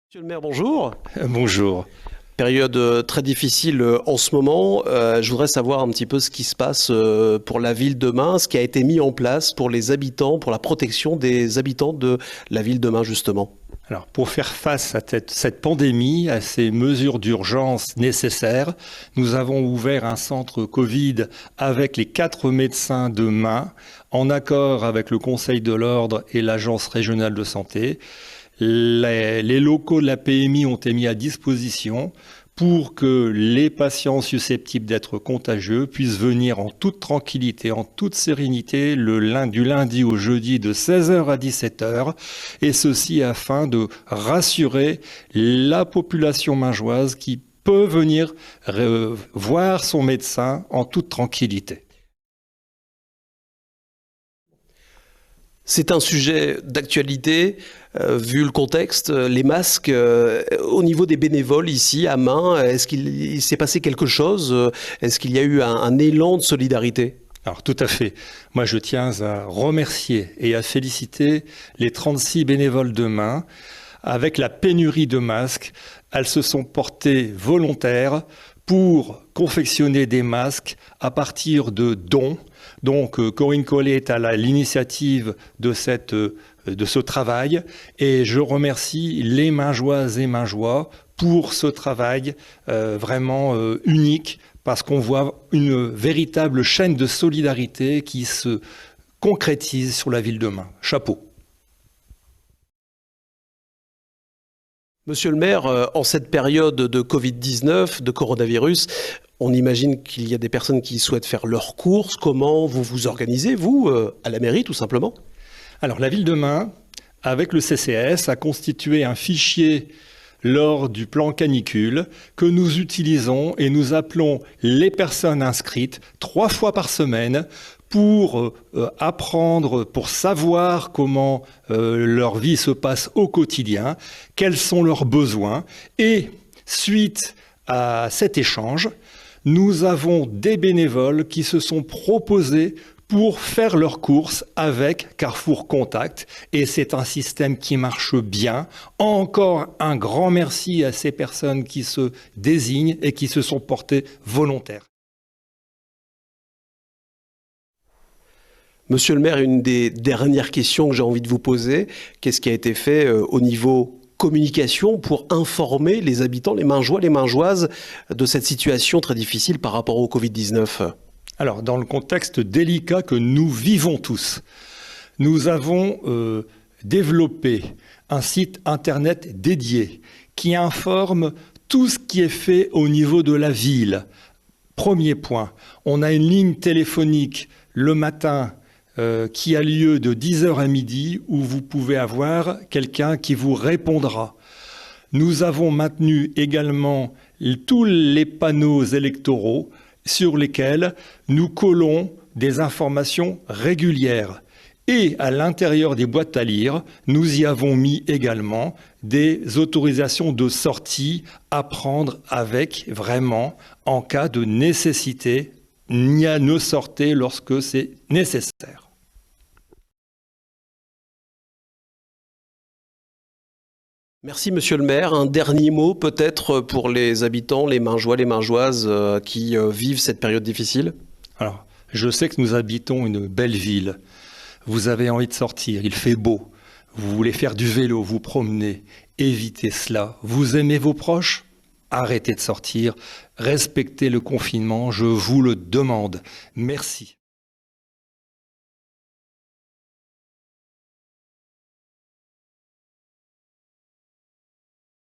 Monsieur le maire, bonjour. Bonjour. Période très difficile en ce moment. Je voudrais savoir un petit peu ce qui se passe pour la ville de Main, ce qui a été mis en place pour les habitants, pour la protection des habitants de la ville de Main, justement. Alors, pour faire face à cette pandémie, à ces mesures d'urgence nécessaires, nous avons ouvert un centre Covid avec les 4 médecins de Main, en accord avec le Conseil de l'Ordre et l'Agence régionale de santé. Les locaux de la PMI ont été mis à disposition pour que les patients susceptibles d'être contagieux puissent venir en toute tranquillité, en toute sérénité, du lundi au jeudi de 16h à 17h, et ceci afin de rassurer la population maingeoise qui peut venir voir son médecin en toute tranquillité. C'est un sujet d'actualité, vu le contexte, les masques. Au niveau des bénévoles ici à Main, est-ce qu'il s'est passé quelque chose? Est-ce qu'il y a eu un élan de solidarité? Alors tout à fait. Moi je tiens à remercier et à féliciter les 36 bénévoles de Main. Avec la pénurie de masques, elles se sont portées volontaires pour confectionner des masques à partir de dons. Donc Corinne Collet est à l'initiative de ce travail et je remercie les Maingeoises et Maingeois pour ce travail vraiment unique, parce qu'on voit une véritable chaîne de solidarité qui se concrétise sur la ville de Main. Chapeau. Monsieur le maire, en cette période de Covid-19, de coronavirus, on imagine qu'il y a des personnes qui souhaitent faire leurs courses. Comment vous vous organisez, vous, à la mairie, tout simplement? Alors, la ville de Main, avec le CCS, a constitué un fichier lors du plan canicule que nous utilisons et nous appelons les personnes inscrites 3 fois par semaine pour apprendre, pour savoir comment leur vie se passe au quotidien, quels sont leurs besoins. Et suite à cet échange, nous avons des bénévoles qui se sont proposés pour faire leurs courses avec Carrefour Contact. Et c'est un système qui marche bien. Encore un grand merci à ces personnes qui se désignent et qui se sont portées volontaires. Monsieur le maire, une des dernières questions que j'ai envie de vous poser, qu'est-ce qui a été fait au niveau communication pour informer les habitants, les Maingeois, les Maingeoises de cette situation très difficile par rapport au Covid-19? Alors, dans le contexte délicat que nous vivons tous, nous avons développé un site internet dédié qui informe tout ce qui est fait au niveau de la ville. Premier point, on a une ligne téléphonique le matin qui a lieu de 10h à midi, où vous pouvez avoir quelqu'un qui vous répondra. Nous avons maintenu également tous les panneaux électoraux sur lesquels nous collons des informations régulières. Et à l'intérieur des boîtes à lire, nous y avons mis également des autorisations de sortie à prendre avec, vraiment, en cas de nécessité. Ne sortez lorsque c'est nécessaire. Merci monsieur le maire. Un dernier mot peut-être pour les habitants, les Maingeois, les Maingeoises qui vivent cette période difficile? Alors, je sais que nous habitons une belle ville. Vous avez envie de sortir, il fait beau. Vous voulez faire du vélo, vous promener. Évitez cela. Vous aimez vos proches? Arrêtez de sortir. Respectez le confinement, je vous le demande. Merci.